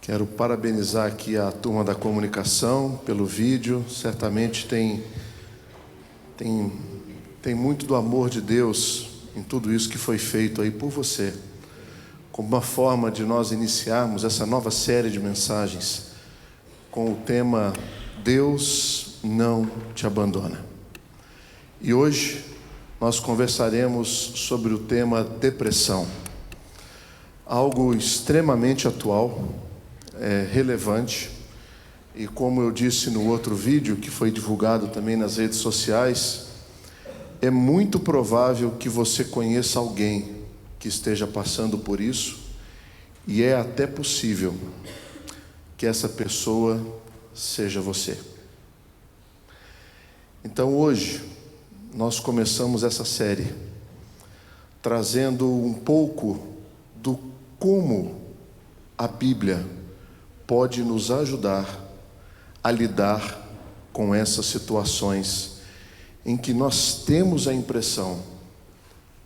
Quero parabenizar aqui a turma da comunicação pelo vídeo. Certamente tem muito do amor de Deus em tudo isso que foi feito aí por você, como uma forma de nós iniciarmos essa nova série de mensagens com o tema Deus não te abandona. E hoje nós conversaremos sobre o tema depressão, algo extremamente atual, relevante, e como eu disse no outro vídeo que foi divulgado também nas redes sociais, é muito provável que você conheça alguém que esteja passando por isso, e é até possível que essa pessoa seja você. Então hoje nós começamos essa série trazendo um pouco do como a Bíblia pode nos ajudar a lidar com essas situações em que nós temos a impressão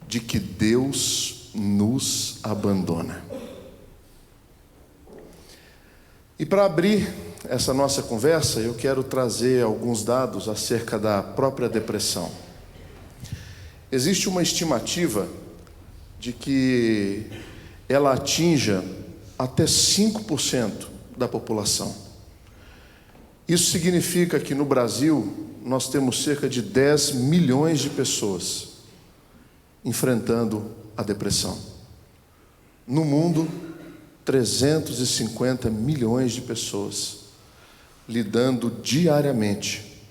de que Deus nos abandona. E para abrir essa nossa conversa, eu quero trazer alguns dados acerca da própria depressão. Existe uma estimativa de que ela atinja até 5% da população. Isso significa que no Brasil nós temos cerca de 10 milhões de pessoas enfrentando a depressão. No mundo, 350 milhões de pessoas lidando diariamente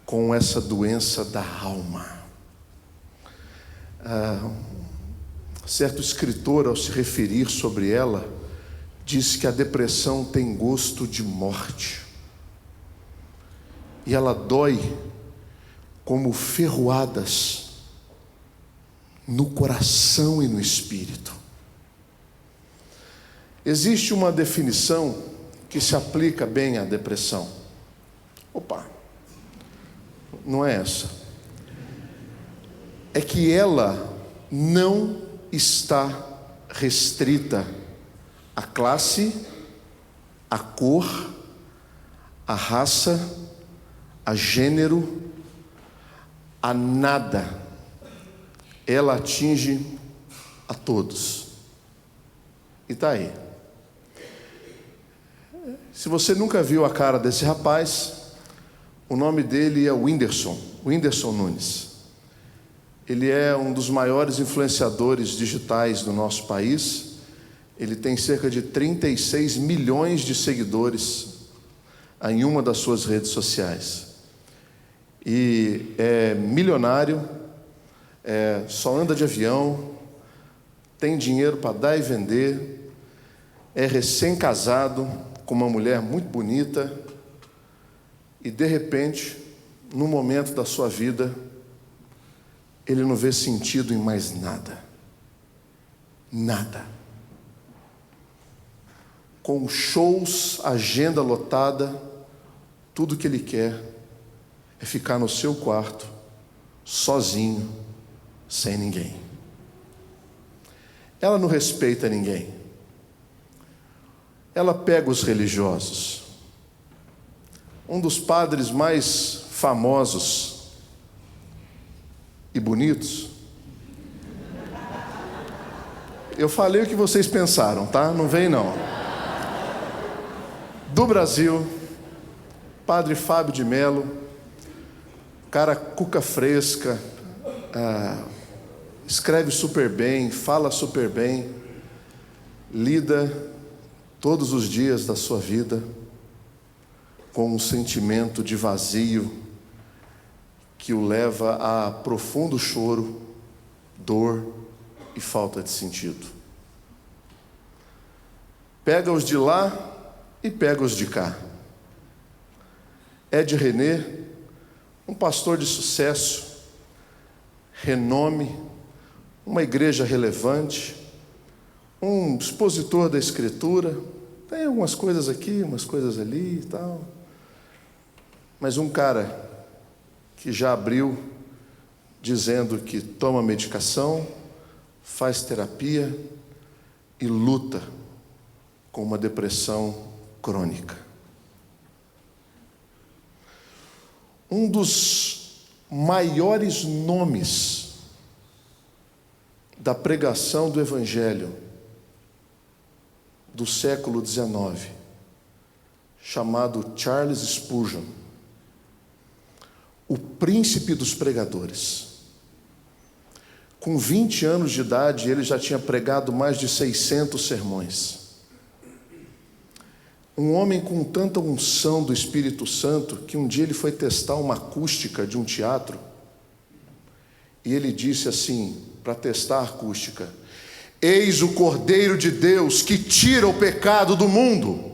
com essa doença da alma. Certo escritor, ao se referir sobre ela, diz que a depressão tem gosto de morte. E ela dói como ferroadas no coração e no espírito. Existe uma definição que se aplica bem à depressão. Não é essa. É que ela não está restrita à classe, à cor, à raça, a gênero, a nada. Ela atinge a todos. E está aí. Se você nunca viu a cara desse rapaz, o nome dele é Whindersson Nunes. Ele é um dos maiores influenciadores digitais do nosso país. Ele tem cerca de 36 milhões de seguidores em uma das suas redes sociais. E é milionário, só anda de avião, tem dinheiro para dar e vender, é recém-casado com uma mulher muito bonita e, de repente, no momento da sua vida, ele não vê sentido em mais nada. Nada. Com shows, agenda lotada, tudo que ele quer é ficar no seu quarto, sozinho, sem ninguém. Ela não respeita ninguém. Ela pega os religiosos. Um dos padres mais famosos e bonitos. Eu falei o que vocês pensaram, tá? Não vem não. Do Brasil, Padre Fábio de Mello, cara cuca fresca, escreve super bem, fala super bem, lida todos os dias da sua vida com um sentimento de vazio que o leva a profundo choro, dor e falta de sentido. Pega os de lá e pega os de cá. Ed René, um pastor de sucesso, renome, uma igreja relevante, um expositor da Escritura, tem algumas coisas aqui, umas coisas ali e tal, mas um cara que já abriu dizendo que toma medicação, faz terapia e luta com uma depressão crônica. Um dos maiores nomes da pregação do Evangelho do século XIX, chamado Charles Spurgeon, o príncipe dos pregadores. Com 20 anos de idade, ele já tinha pregado mais de 600 sermões. Um homem com tanta unção do Espírito Santo, que um dia ele foi testar uma acústica de um teatro, e ele disse assim, para testar a acústica: eis o Cordeiro de Deus que tira o pecado do mundo.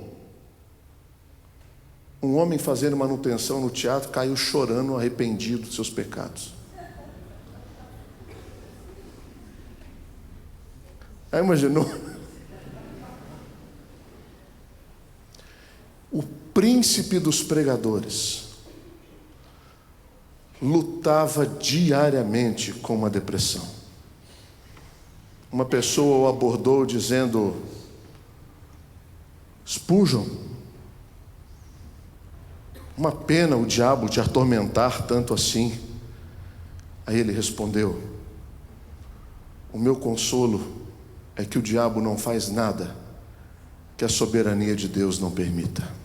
Um homem fazendo manutenção no teatro caiu chorando, arrependido dos seus pecados. Aí imaginou? O príncipe dos pregadores lutava diariamente com uma depressão. Uma pessoa o abordou dizendo: Spurgeon, uma pena o diabo te atormentar tanto assim. Aí ele respondeu: o meu consolo é que o diabo não faz nada que a soberania de Deus não permita.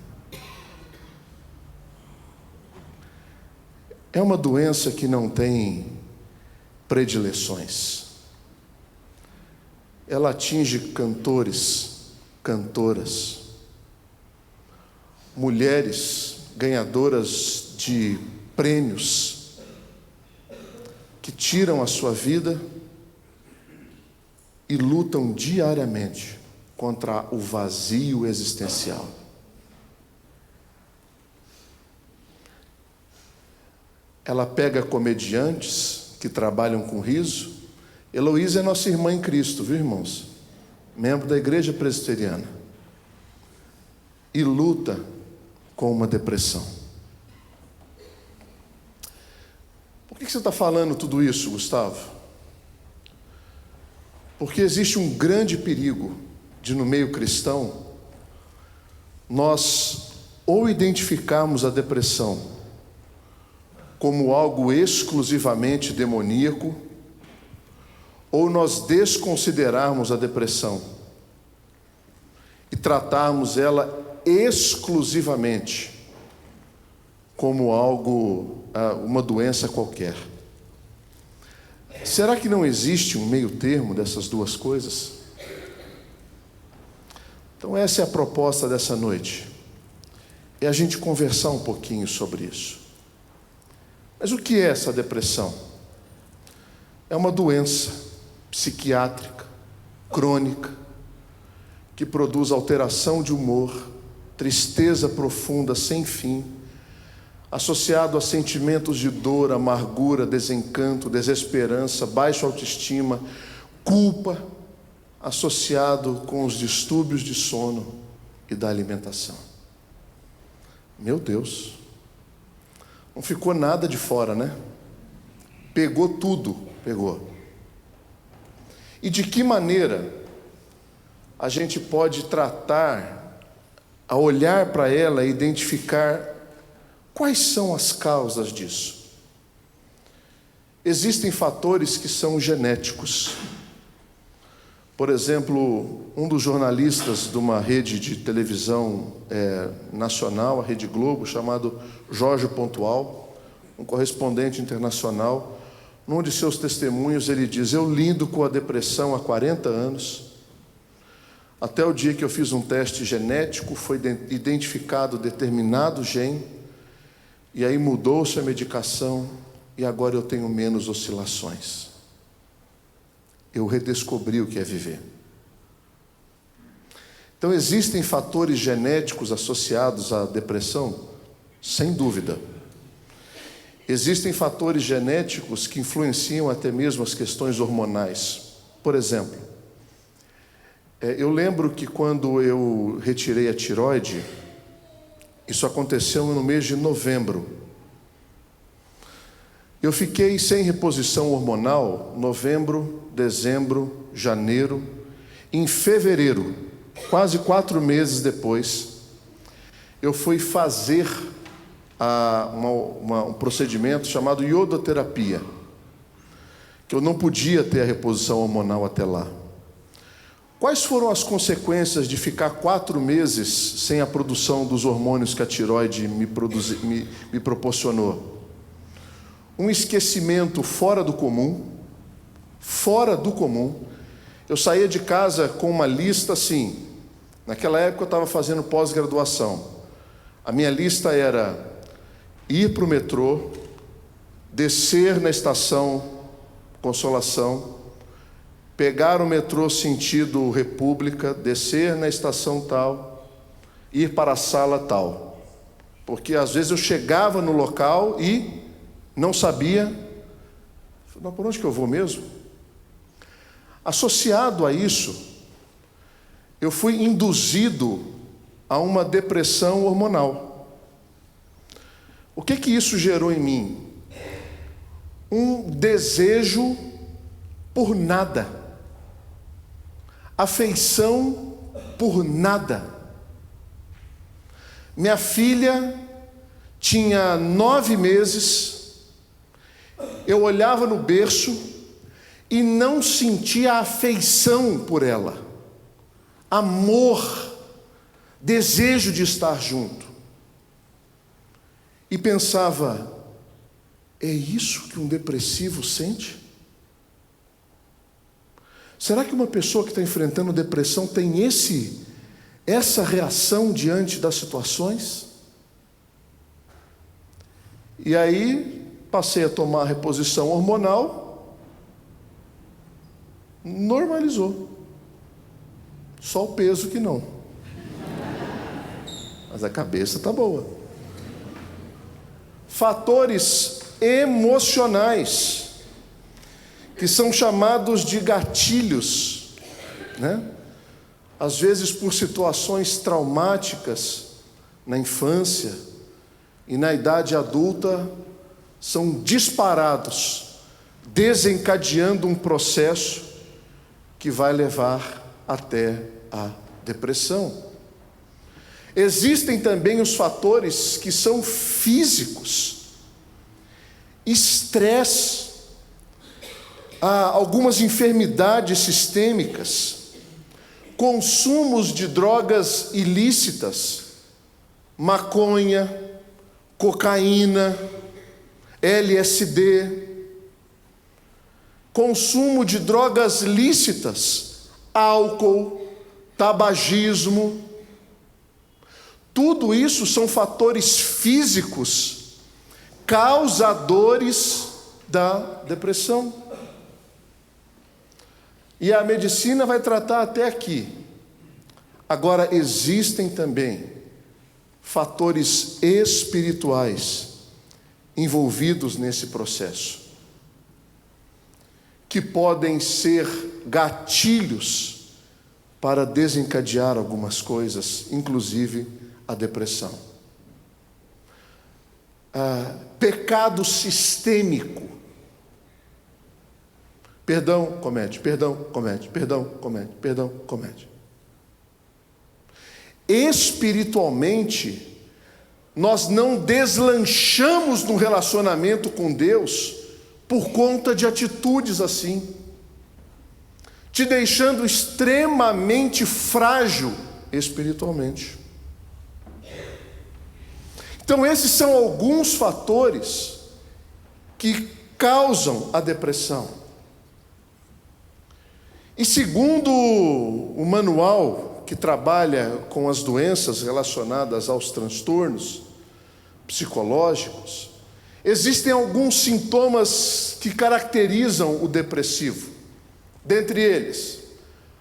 É uma doença que não tem predileções. Ela atinge cantores, cantoras, mulheres ganhadoras de prêmios, que tiram a sua vida e lutam diariamente contra o vazio existencial. Ela pega comediantes que trabalham com riso. Heloísa é nossa irmã em Cristo, viu, irmãos? Membro da igreja presbiteriana. E luta com uma depressão. Por que você está falando tudo isso, Gustavo? Porque existe um grande perigo de, no meio cristão, nós ou identificarmos a depressão como algo exclusivamente demoníaco, ou nós desconsiderarmos a depressão e tratarmos ela exclusivamente como algo, uma doença qualquer. Será que não existe um meio termo dessas duas coisas? Então essa é a proposta dessa noite, é a gente conversar um pouquinho sobre isso. Mas o que é essa depressão? É uma doença psiquiátrica, crônica, que produz alteração de humor, tristeza profunda sem fim, associado a sentimentos de dor, amargura, desencanto, desesperança, baixa autoestima, culpa, associado com os distúrbios de sono e da alimentação. Meu Deus, não ficou nada de fora, né? Pegou tudo, pegou. E de que maneira a gente pode tratar, a olhar para ela e identificar quais são as causas disso? Existem fatores que são genéticos. Por exemplo, um dos jornalistas de uma rede de televisão nacional, a Rede Globo, chamado Jorge Pontual, um correspondente internacional, num de seus testemunhos ele diz: eu lido com a depressão há 40 anos, até o dia que eu fiz um teste genético, foi identificado determinado gene, e aí mudou-se a medicação, e agora eu tenho menos oscilações. Eu redescobri o que é viver. Então, existem fatores genéticos associados à depressão? Sem dúvida. Existem fatores genéticos que influenciam até mesmo as questões hormonais. Por exemplo, eu lembro que quando eu retirei a tireoide, isso aconteceu no mês de novembro. Eu fiquei sem reposição hormonal novembro, dezembro, janeiro. Em fevereiro, quase 4 meses depois, eu fui fazer um procedimento chamado iodoterapia, que eu não podia ter a reposição hormonal até lá. Quais foram as consequências de ficar 4 meses sem a produção dos hormônios que a tireoide me proporcionou? Um esquecimento fora do comum. Eu saía de casa com uma lista assim. Naquela época eu estava fazendo pós-graduação. A minha lista era ir para o metrô, descer na estação Consolação, pegar o metrô sentido República, descer na estação tal, ir para a sala tal. Porque às vezes eu chegava no local e não sabia, mas por onde que eu vou mesmo? Associado a isso, eu fui induzido a uma depressão hormonal. O que isso gerou em mim? Um desejo por nada, afeição por nada. Minha filha tinha 9 meses, eu olhava no berço e não sentia afeição por ela, amor, desejo de estar junto. E pensava, é isso que um depressivo sente? Será que uma pessoa que está enfrentando depressão tem essa reação diante das situações? E aí passei a tomar a reposição hormonal, normalizou. Só o peso que não. Mas a cabeça está boa. Fatores emocionais, que são chamados de gatilhos, né? Às vezes por situações traumáticas na infância e na idade adulta, são disparados, desencadeando um processo que vai levar até a depressão. Existem também os fatores que são físicos, estresse, algumas enfermidades sistêmicas, consumos de drogas ilícitas, maconha, cocaína, LSD, consumo de drogas lícitas, álcool, tabagismo. Tudo isso são fatores físicos causadores da depressão. E a medicina vai tratar até aqui. Agora, existem também fatores espirituais envolvidos nesse processo, que podem ser gatilhos para desencadear algumas coisas, inclusive a depressão. Pecado sistêmico. Perdão, comete, perdão, comete, perdão, comete, perdão, comete. Espiritualmente, nós não deslanchamos no relacionamento com Deus por conta de atitudes assim, te deixando extremamente frágil espiritualmente. Então, esses são alguns fatores que causam a depressão. E segundo o manual que trabalha com as doenças relacionadas aos transtornos psicológicos, existem alguns sintomas que caracterizam o depressivo. Dentre eles,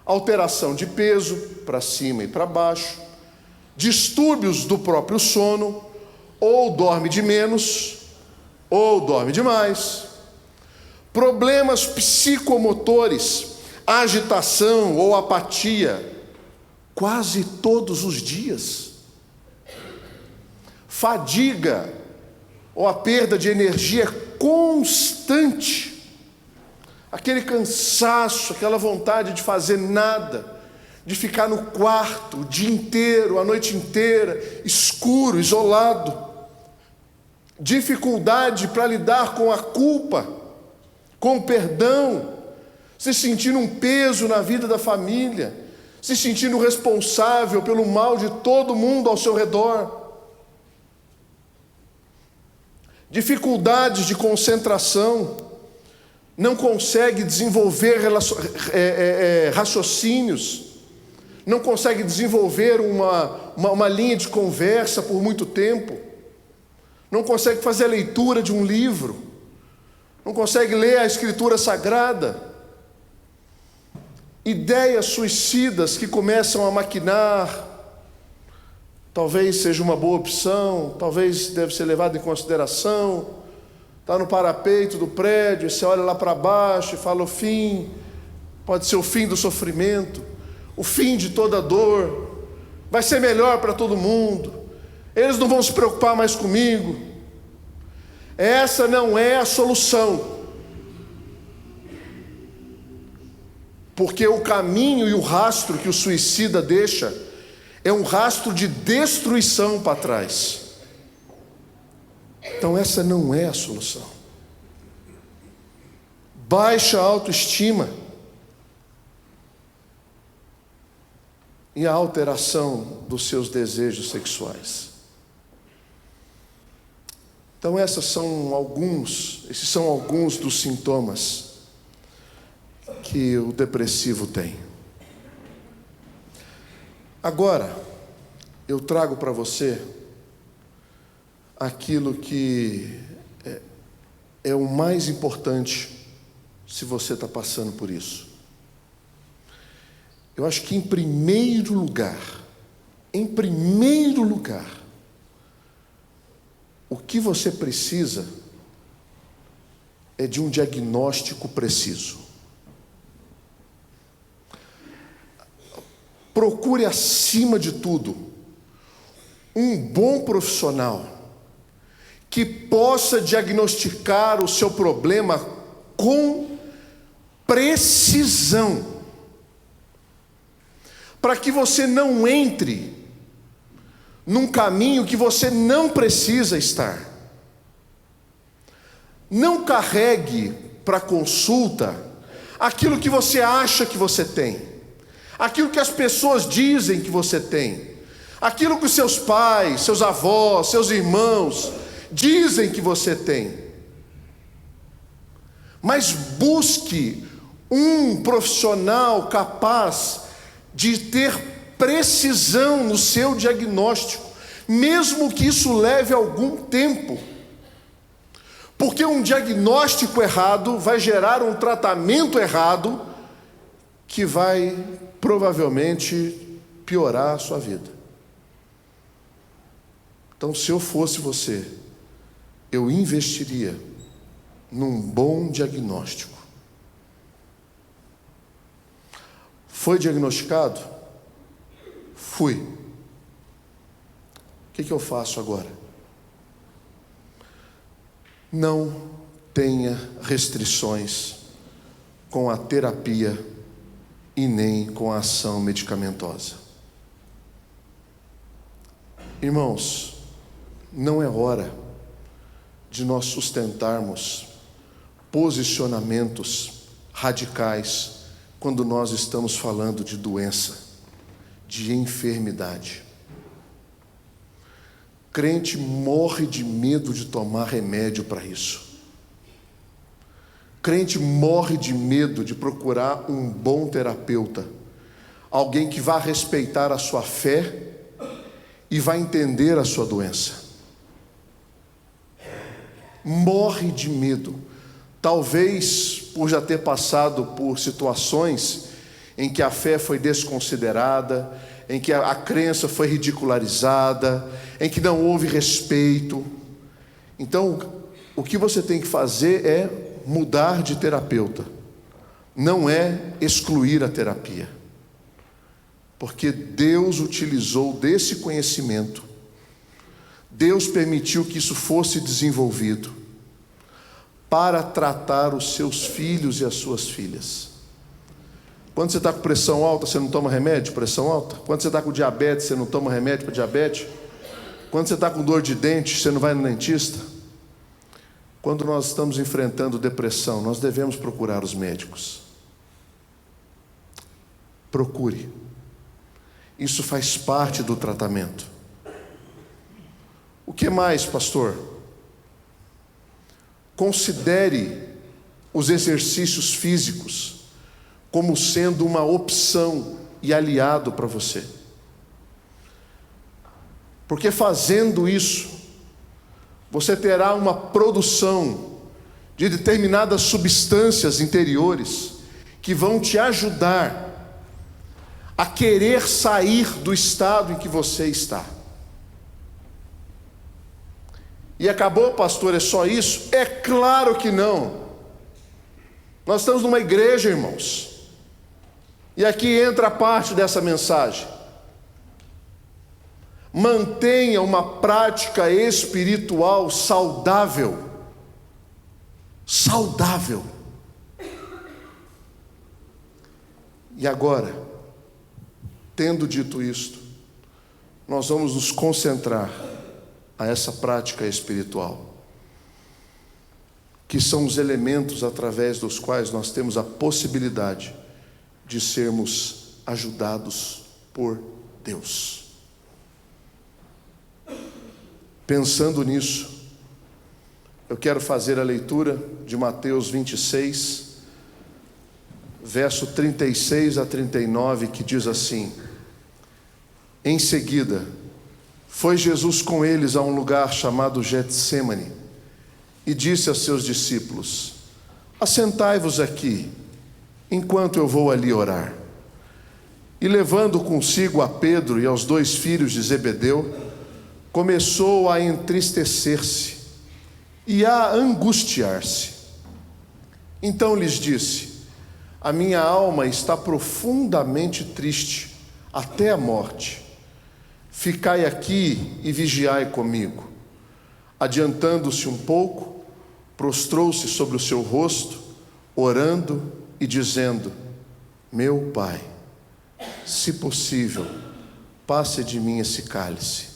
alteração de peso para cima e para baixo, distúrbios do próprio sono, ou dorme de menos, ou dorme demais, problemas psicomotores, agitação ou apatia, quase todos os dias, fadiga ou a perda de energia constante, aquele cansaço, aquela vontade de fazer nada, de ficar no quarto o dia inteiro, a noite inteira, escuro, isolado, dificuldade para lidar com a culpa, com o perdão, se sentindo um peso na vida da família, se sentindo responsável pelo mal de todo mundo ao seu redor, dificuldades de concentração, não consegue desenvolver raciocínios, não consegue desenvolver uma linha de conversa por muito tempo, não consegue fazer a leitura de um livro, não consegue ler a Escritura Sagrada. Ideias suicidas que começam a maquinar, talvez seja uma boa opção, talvez deve ser levado em consideração. Está no parapeito do prédio, você olha lá para baixo e fala o fim, pode ser o fim do sofrimento, o fim de toda dor, vai ser melhor para todo mundo, eles não vão se preocupar mais comigo. Essa não é a solução, porque o caminho e o rastro que o suicida deixa é um rastro de destruição para trás. Então essa não é a solução. Baixa autoestima e a alteração dos seus desejos sexuais. Então esses são alguns dos sintomas que o depressivo tem. Agora, eu trago para você aquilo que é o mais importante se você está passando por isso. Eu acho que em primeiro lugar, o que você precisa é de um diagnóstico preciso. Procure, acima de tudo, um bom profissional que possa diagnosticar o seu problema com precisão, para que você não entre num caminho que você não precisa estar. Não carregue para consulta aquilo que você acha que você tem, aquilo que as pessoas dizem que você tem, aquilo que os seus pais, seus avós, seus irmãos dizem que você tem. Mas busque um profissional capaz de ter precisão no seu diagnóstico, mesmo que isso leve algum tempo, porque um diagnóstico errado vai gerar um tratamento errado que vai provavelmente piorar a sua vida. Então, se eu fosse você, eu investiria num bom diagnóstico. Foi diagnosticado? Fui. O que eu faço agora? Não tenha restrições com a terapia e nem com a ação medicamentosa. Irmãos, não é hora de nós sustentarmos posicionamentos radicais quando nós estamos falando de doença, de enfermidade. Crente morre de medo de tomar remédio para isso. Crente morre de medo de procurar um bom terapeuta, alguém que vá respeitar a sua fé e vai entender a sua doença. Morre de medo, talvez por já ter passado por situações em que a fé foi desconsiderada, em que a crença foi ridicularizada, em que não houve respeito. Então, o que você tem que fazer é mudar de terapeuta, não é excluir a terapia, porque Deus utilizou desse conhecimento, Deus permitiu que isso fosse desenvolvido para tratar os seus filhos e as suas filhas. Quando você está com pressão alta, você não toma remédio, pressão alta? Quando você está com diabetes, você não toma remédio para diabetes? Quando você está com dor de dente, você não vai no dentista? Quando nós estamos enfrentando depressão, nós devemos procurar os médicos. Procure. Isso faz parte do tratamento. O que mais, pastor? Considere os exercícios físicos como sendo uma opção e aliado para você. Porque fazendo isso, você terá uma produção de determinadas substâncias interiores que vão te ajudar a querer sair do estado em que você está. E acabou, pastor, é só isso? É claro que não. Nós estamos numa igreja, irmãos. E aqui entra a parte dessa mensagem. Mantenha uma prática espiritual saudável. Saudável. E agora, tendo dito isto, nós vamos nos concentrar a essa prática espiritual, que são os elementos através dos quais nós temos a possibilidade de sermos ajudados por Deus. Pensando nisso, eu quero fazer a leitura de Mateus 26, verso 36 a 39, que diz assim: Em seguida, foi Jesus com eles a um lugar chamado Getsêmani, e disse a seus discípulos: Assentai-vos aqui, enquanto eu vou ali orar. E levando consigo a Pedro e aos 2 filhos de Zebedeu, começou a entristecer-se e a angustiar-se. Então lhes disse: A minha alma está profundamente triste, até a morte. Ficai aqui e vigiai comigo. Adiantando-se um pouco, prostrou-se sobre o seu rosto, orando e dizendo: Meu Pai, se possível, passe de mim esse cálice.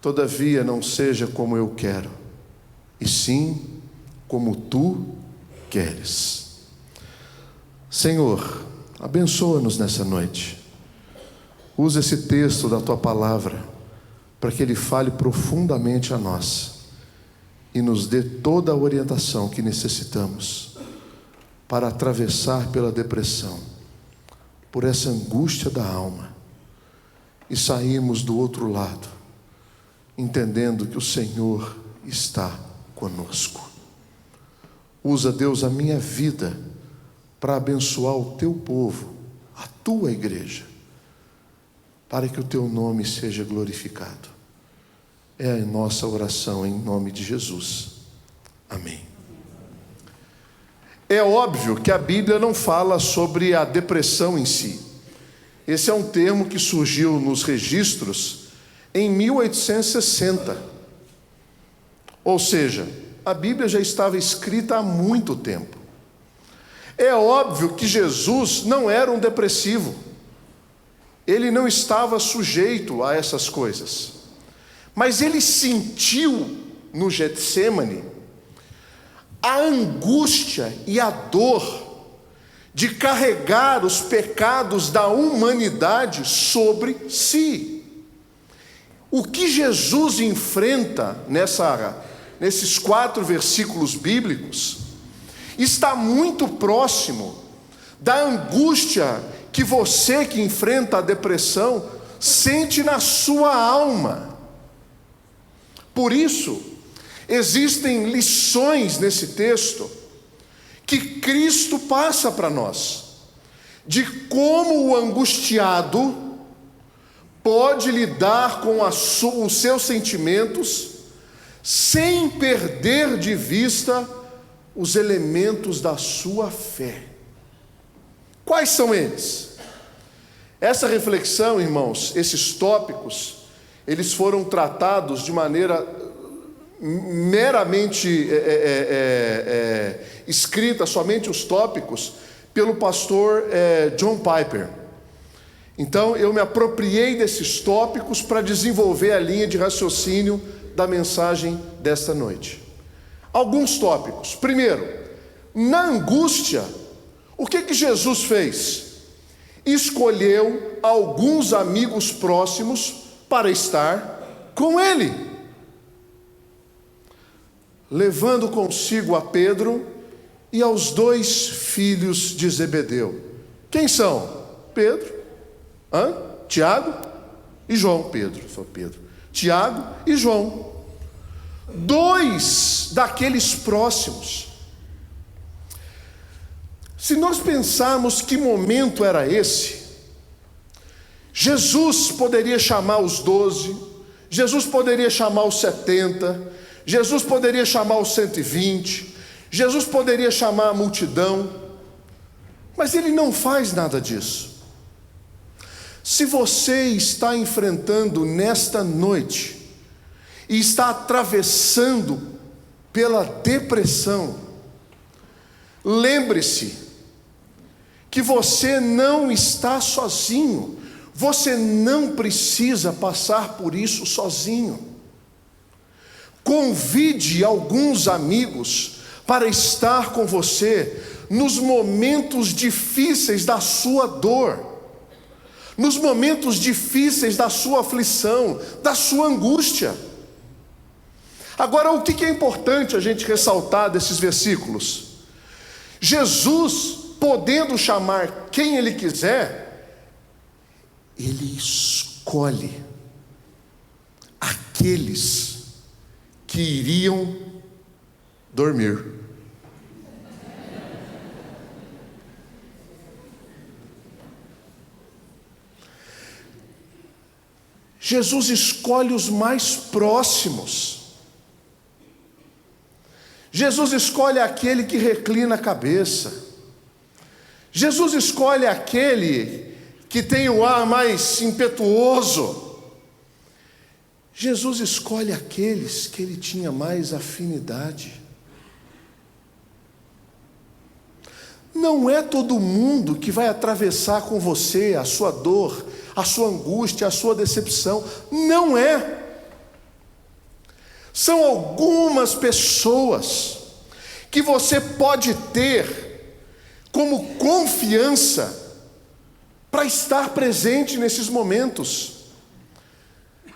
Todavia não seja como eu quero, e sim como tu queres. Senhor, abençoa-nos nessa noite. Usa esse texto da tua palavra para que ele fale profundamente a nós e nos dê toda a orientação que necessitamos para atravessar pela depressão, por essa angústia da alma, e sairmos do outro lado, entendendo que o Senhor está conosco. Usa, Deus, a minha vida para abençoar o teu povo, a tua igreja, para que o teu nome seja glorificado. É a nossa oração em nome de Jesus. Amém. É óbvio que a Bíblia não fala sobre a depressão em si. Esse é um termo que surgiu nos registros em 1860. Ou seja, a Bíblia já estava escrita há muito tempo. É óbvio que Jesus não era um depressivo. Ele não estava sujeito a essas coisas. Mas ele sentiu no Getsêmani a angústia e a dor de carregar os pecados da humanidade sobre si. O que Jesus enfrenta nesses 4 versículos bíblicos está muito próximo da angústia que você que enfrenta a depressão sente na sua alma. Por isso, existem lições nesse texto que Cristo passa para nós, de como o angustiado pode lidar com os seus sentimentos sem perder de vista os elementos da sua fé. Quais são eles? Essa reflexão, irmãos, esses tópicos, eles foram tratados de maneira meramente escrita, somente os tópicos, pelo pastor John Piper. Então eu me apropriei desses tópicos para desenvolver a linha de raciocínio da mensagem desta noite. Alguns tópicos. Primeiro, na angústia, o que Jesus fez? Escolheu alguns amigos próximos para estar com ele, levando consigo a Pedro e aos 2 filhos de Zebedeu. Quem são? Pedro, Tiago e João. Pedro, Tiago e João. 2 daqueles próximos. Se nós pensarmos que momento era esse, Jesus poderia chamar os 12, Jesus poderia chamar os 70, Jesus poderia chamar os 120, Jesus poderia chamar a multidão, mas ele não faz nada disso. Se você está enfrentando nesta noite e está atravessando pela depressão, lembre-se que você não está sozinho, você não precisa passar por isso sozinho. Convide alguns amigos para estar com você nos momentos difíceis da sua dor, nos momentos difíceis da sua aflição, da sua angústia. Agora, o que é importante a gente ressaltar desses versículos? Jesus, podendo chamar quem ele quiser, ele escolhe aqueles que iriam dormir. Jesus escolhe os mais próximos. Jesus escolhe aquele que reclina a cabeça. Jesus escolhe aquele que tem o ar mais impetuoso. Jesus escolhe aqueles que ele tinha mais afinidade. Não é todo mundo que vai atravessar com você a sua dor, a sua angústia, a sua decepção. Não é. São algumas pessoas que você pode ter como confiança para estar presente nesses momentos.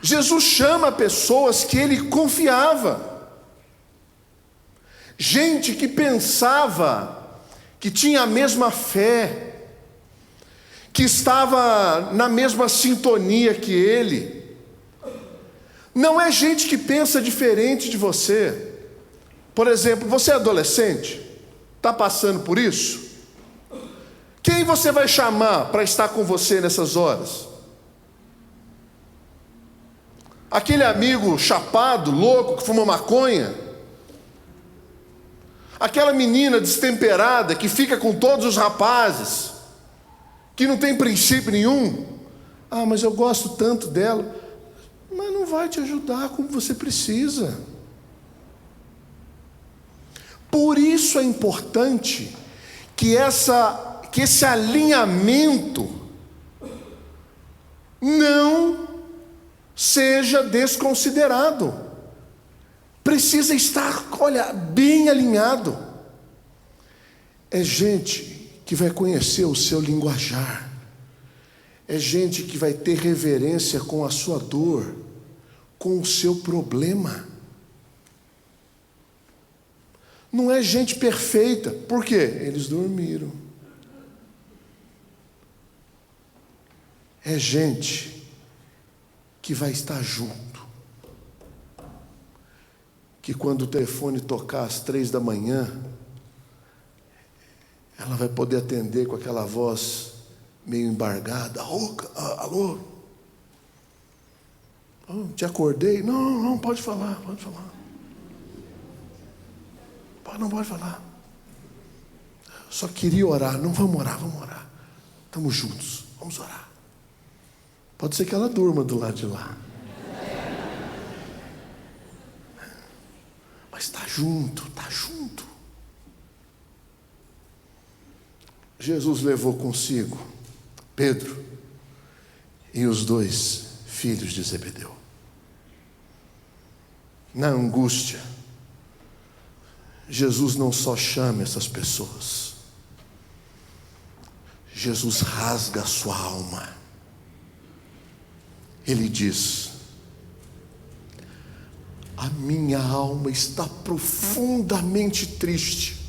Jesus chama pessoas que ele confiava, gente que pensava que tinha a mesma fé, que estava na mesma sintonia que ele. Não é gente que pensa diferente de você. Por exemplo, você é adolescente, está passando por isso? Quem você vai chamar para estar com você nessas horas? Aquele amigo chapado, louco, que fuma maconha? Aquela menina destemperada que fica com todos os rapazes, que não tem princípio nenhum? Ah, mas eu gosto tanto dela. Mas não vai te ajudar como você precisa. Por isso é importante que esse alinhamento não seja desconsiderado. Precisa estar, bem alinhado. É gente que vai conhecer o seu linguajar. É gente que vai ter reverência com a sua dor, com o seu problema. Não é gente perfeita. Por quê? Eles dormiram. É gente que vai estar junto. Que quando o telefone tocar às 3 da manhã, ela vai poder atender com aquela voz meio embargada. Alô? Oh, te acordei? Não, pode falar. Não pode falar. Só queria orar. Não, vamos orar. Estamos juntos, vamos orar. Pode ser que ela durma do lado de lá. Mas está junto. Jesus levou consigo Pedro e os 2 filhos de Zebedeu. Na angústia, Jesus não só chama essas pessoas, Jesus rasga a sua alma. Ele diz: a minha alma está profundamente triste,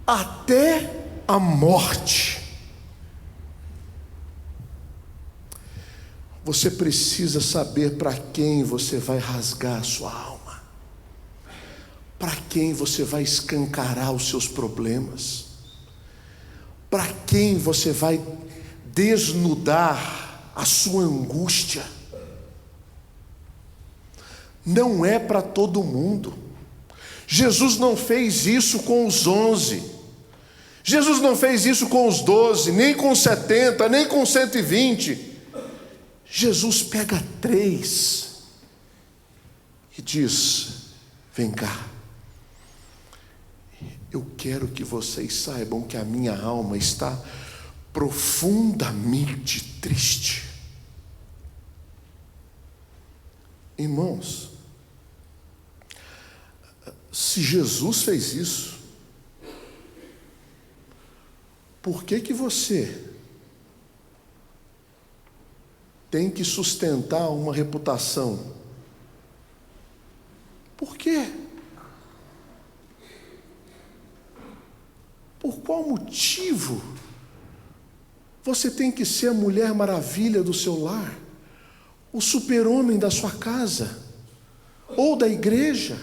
até a morte. Você precisa saber para quem você vai rasgar a sua alma, para quem você vai escancarar os seus problemas, para quem você vai desnudar a sua angústia. Não é para todo mundo. Jesus não fez isso com os 11, Jesus não fez isso com os 12, nem com 70, nem com 120. Jesus pega 3 e diz: vem cá, eu quero que vocês saibam que a minha alma está profundamente triste. Irmãos, se Jesus fez isso, por que você tem que sustentar uma reputação? Por quê? Por qual motivo você tem que ser a mulher maravilha do seu lar, o super-homem da sua casa, ou da igreja,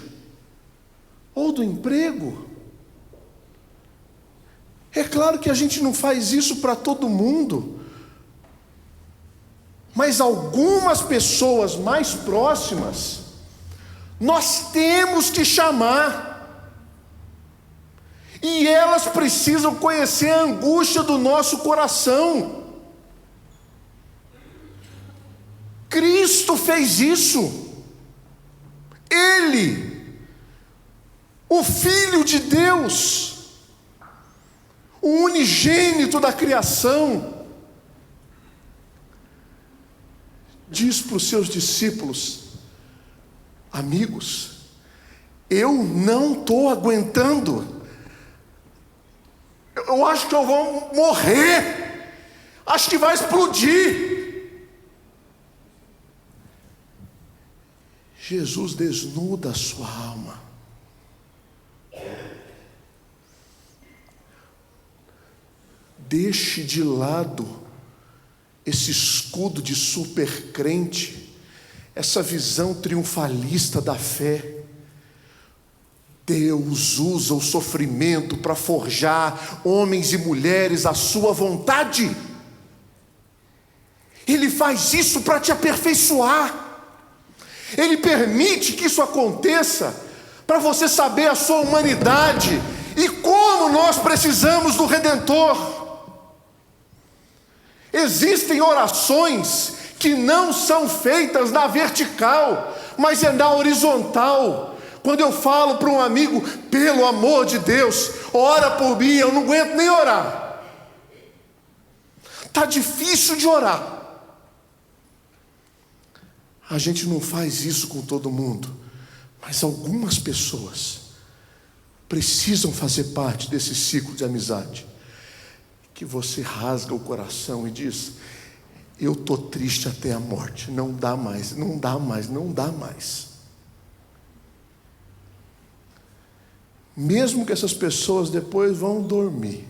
ou do emprego? É claro que a gente não faz isso para todo mundo, mas algumas pessoas mais próximas, nós temos que chamar, e elas precisam conhecer a angústia do nosso coração. Cristo fez isso. Ele, o Filho de Deus, o unigênito da criação, diz para os seus discípulos: amigos, eu não estou aguentando, eu acho que eu vou morrer, acho que vai explodir. Jesus desnuda a sua alma. Deixe de lado esse escudo de super crente, essa visão triunfalista da fé. Deus usa o sofrimento para forjar homens e mulheres à sua vontade. Ele faz isso para te aperfeiçoar. Ele permite que isso aconteça para você saber a sua humanidade e como nós precisamos do Redentor. Existem orações que não são feitas na vertical, mas é na horizontal. Quando eu falo para um amigo: pelo amor de Deus, ora por mim, eu não aguento nem orar. Está difícil de orar. A gente não faz isso com todo mundo, mas algumas pessoas precisam fazer parte desse ciclo de amizade, que você rasga o coração e diz: eu estou triste até a morte, não dá mais, não dá mais, não dá mais. Mesmo que essas pessoas depois vão dormir,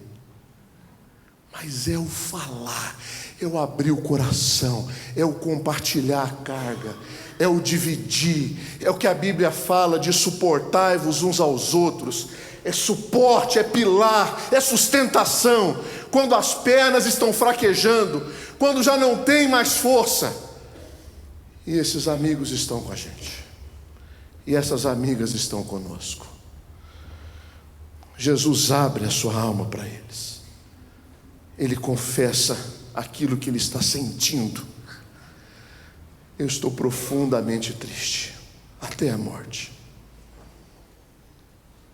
mas é o falar, é o abrir o coração, é o compartilhar a carga, é o dividir, é o que a Bíblia fala de suportai-vos uns aos outros. É suporte, é pilar, é sustentação. Quando as pernas estão fraquejando, quando já não tem mais força, e esses amigos estão com a gente, e essas amigas estão conosco. Jesus abre a sua alma para eles. Ele confessa aquilo que ele está sentindo. Eu estou profundamente triste, até a morte.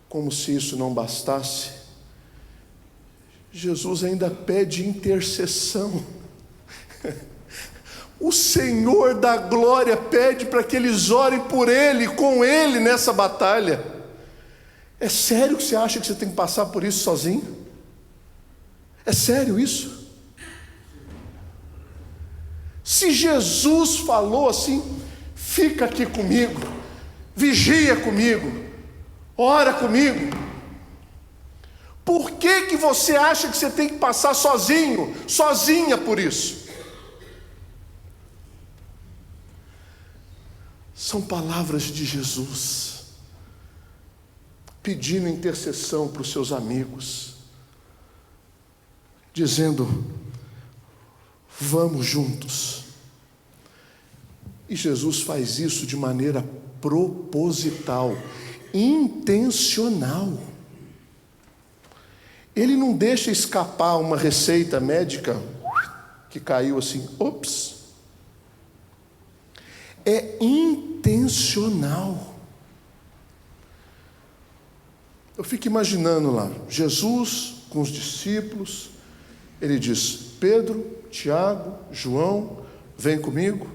Como se isso não bastasse, Jesus ainda pede intercessão. O Senhor da glória pede para que eles orem por Ele, com Ele nessa batalha. É sério que você acha que você tem que passar por isso sozinho? É sério isso? Se Jesus falou assim: fica aqui comigo, vigia comigo, ora comigo, por que você acha que você tem que passar sozinho, sozinha por isso? São palavras de Jesus, pedindo intercessão para os seus amigos, dizendo: vamos juntos. E Jesus faz isso de maneira proposital, intencional. Ele não deixa escapar uma receita médica que caiu assim, ops. É intencional. Eu fico imaginando lá, Jesus com os discípulos, ele diz: Pedro, Tiago, João, vem comigo.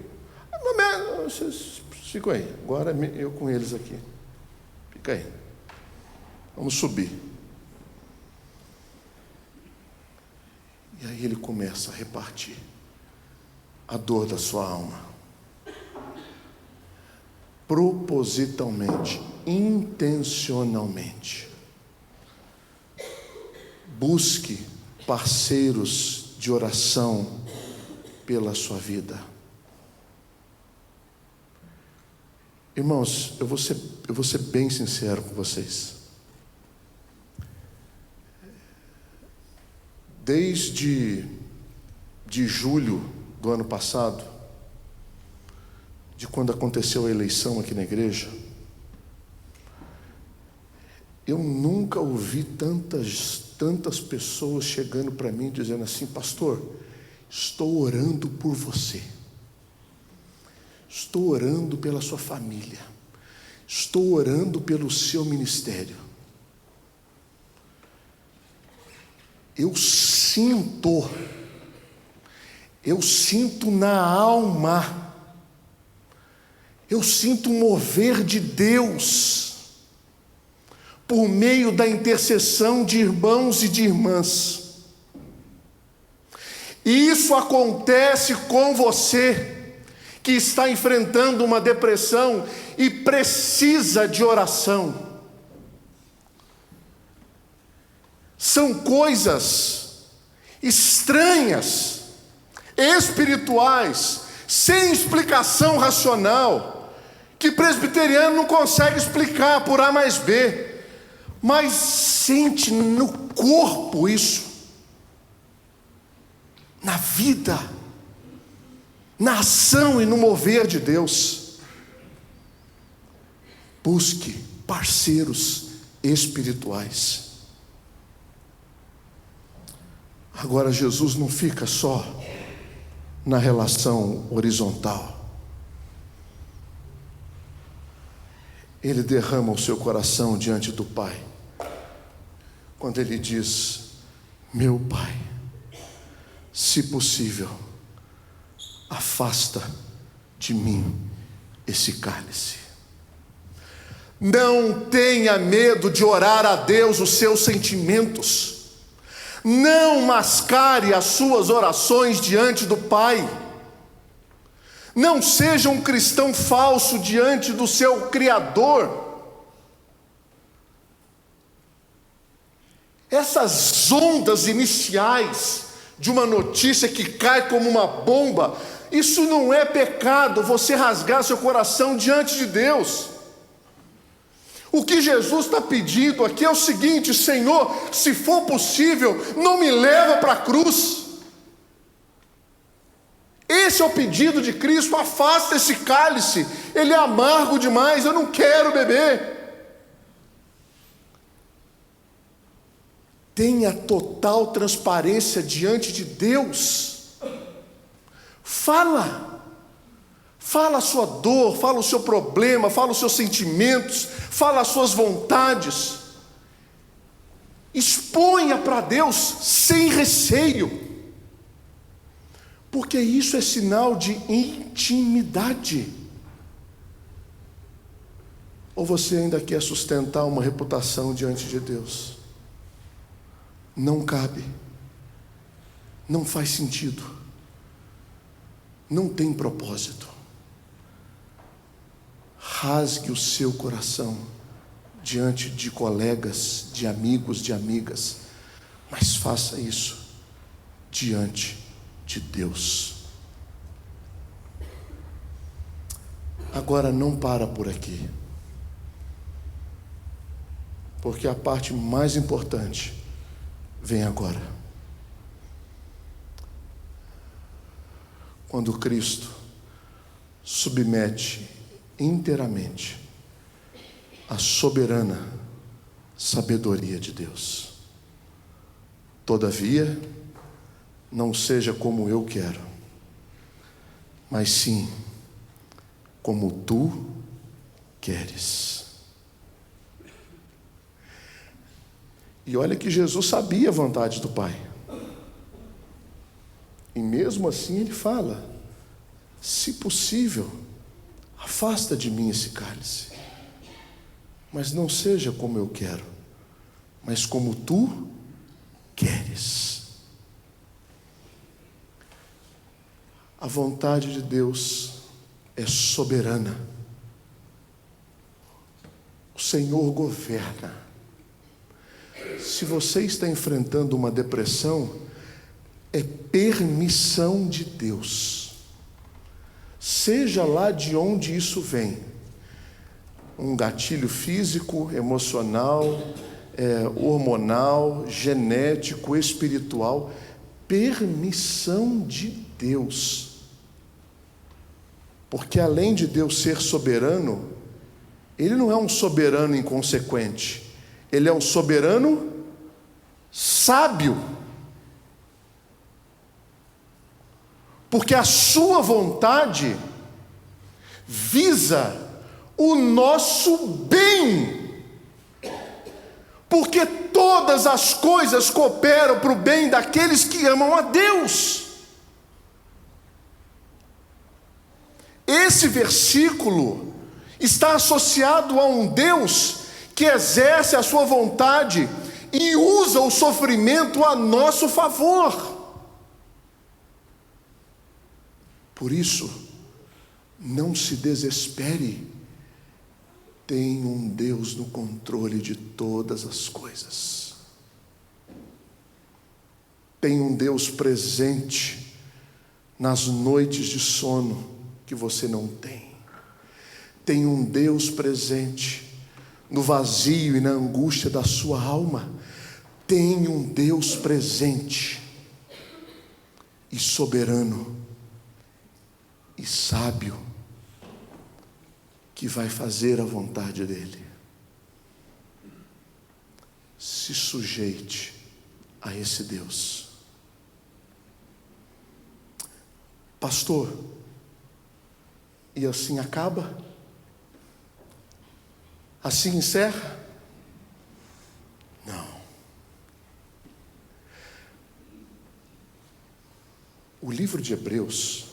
Vocês ficam aí, agora eu com eles aqui. Fica aí. Vamos subir. E aí ele começa a repartir a dor da sua alma. Propositalmente, intencionalmente. Busque parceiros de oração pela sua vida. Irmãos, eu vou ser bem sincero com vocês. Desde julho do ano passado, de quando aconteceu a eleição aqui na igreja, eu nunca ouvi tantas pessoas chegando para mim dizendo assim: pastor, estou orando por você, estou orando pela sua família, estou orando pelo seu ministério. Eu sinto na alma, eu sinto um mover de Deus por meio da intercessão de irmãos e de irmãs. E isso acontece com você que está enfrentando uma depressão e precisa de oração. São coisas estranhas, espirituais, sem explicação racional, que presbiteriano não consegue explicar por A mais B, mas sente no corpo isso, na vida, na ação e no mover de Deus. Busque parceiros espirituais. Agora, Jesus não fica só na relação horizontal. Ele derrama o seu coração diante do Pai, quando ele diz: meu Pai, se possível, afasta de mim esse cálice. Não tenha medo de orar a Deus os seus sentimentos. Não mascare as suas orações diante do Pai. Não seja um cristão falso diante do seu Criador. Essas ondas iniciais de uma notícia que cai como uma bomba, isso não é pecado, você rasgar seu coração diante de Deus. O que Jesus está pedindo aqui é o seguinte: Senhor, se for possível, não me leva para a cruz. Esse é o pedido de Cristo: afasta esse cálice, ele é amargo demais, eu não quero beber. Tenha total transparência diante de Deus. Fala a sua dor, fala o seu problema, fala os seus sentimentos, fala as suas vontades. Exponha para Deus sem receio, porque isso é sinal de intimidade. Ou você ainda quer sustentar uma reputação diante de Deus? Não cabe, não faz sentido, não tem propósito. Rasgue o seu coração diante de colegas, de amigos, de amigas, mas faça isso diante de Deus. Agora não para por aqui, porque a parte mais importante vem agora. Quando Cristo submete inteiramente a soberana sabedoria de Deus. Todavia, não seja como eu quero, mas sim como tu queres. E olha que Jesus sabia a vontade do Pai. E mesmo assim ele fala: se possível, afasta de mim esse cálice, mas não seja como eu quero, mas como tu queres. A vontade de Deus é soberana. O Senhor governa. Se você está enfrentando uma depressão, é permissão de Deus. Seja lá de onde isso vem. Um gatilho físico, emocional, hormonal, genético, espiritual. Permissão de Deus. Porque além de Deus ser soberano, Ele não é um soberano inconsequente. Ele é um soberano sábio. Porque a sua vontade visa o nosso bem. Porque todas as coisas cooperam para o bem daqueles que amam a Deus. Esse versículo está associado a um Deus que exerce a sua vontade e usa o sofrimento a nosso favor. Por isso, não se desespere. Tem um Deus no controle de todas as coisas. Tem um Deus presente nas noites de sono que você não tem. Tem um Deus presente no vazio e na angústia da sua alma. Tem um Deus presente e soberano e sábio, que vai fazer a vontade dele. Se sujeite a esse Deus. Pastor, e assim acaba? Assim encerra? Não. O livro de Hebreus,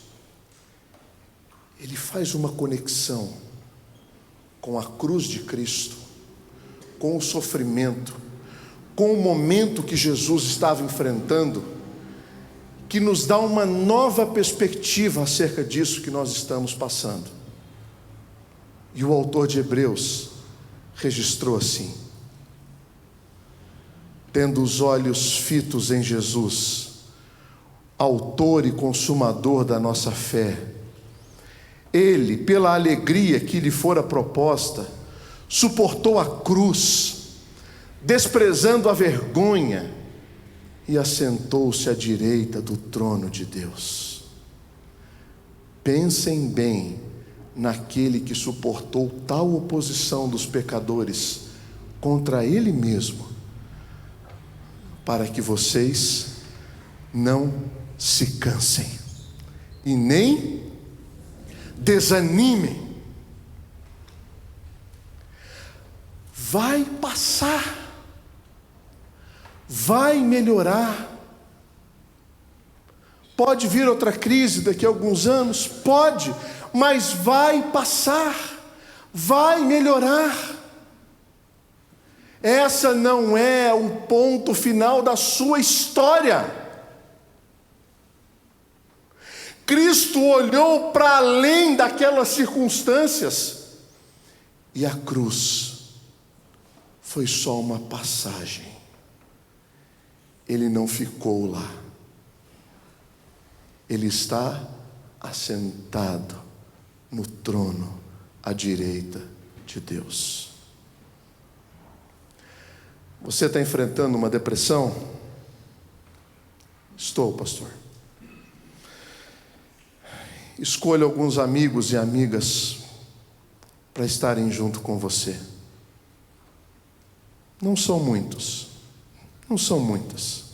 ele faz uma conexão com a cruz de Cristo, com o sofrimento, com o momento que Jesus estava enfrentando, que nos dá uma nova perspectiva acerca disso que nós estamos passando. E o autor de Hebreus registrou assim: tendo os olhos fitos em Jesus, autor e consumador da nossa fé, Ele, pela alegria que lhe fora proposta, suportou a cruz, desprezando a vergonha, e assentou-se à direita do trono de Deus. Pensem bem naquele que suportou tal oposição dos pecadores contra Ele mesmo, para que vocês não se cansem e nem desanimem. Vai passar. vai melhorar. Pode vir outra crise daqui a alguns anos? Pode, mas vai passar, vai melhorar. Essa não é o ponto final da sua história. Cristo olhou para além daquelas circunstâncias, e a cruz foi só uma passagem. Ele não ficou lá. Ele está assentado no trono à direita de Deus. Você está enfrentando uma depressão? Estou, pastor. Escolha alguns amigos e amigas para estarem junto com você. Não são muitos, não são muitas,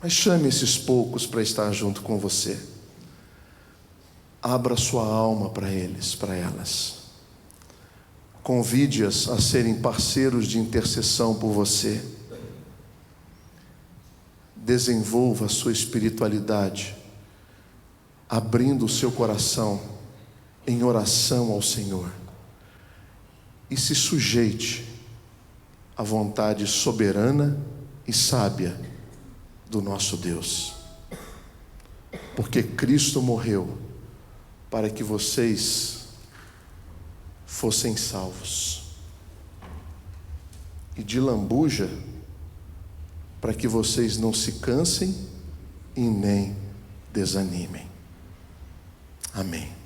mas chame esses poucos para estar junto com você. Abra sua alma para eles, para elas. Convide-as a serem parceiros de intercessão por você. Desenvolva a sua espiritualidade, abrindo o seu coração em oração ao Senhor, e se sujeite à vontade soberana e sábia do nosso Deus, porque Cristo morreu para que vocês fossem salvos, e de lambuja para que vocês não se cansem e nem desanimem. Amém.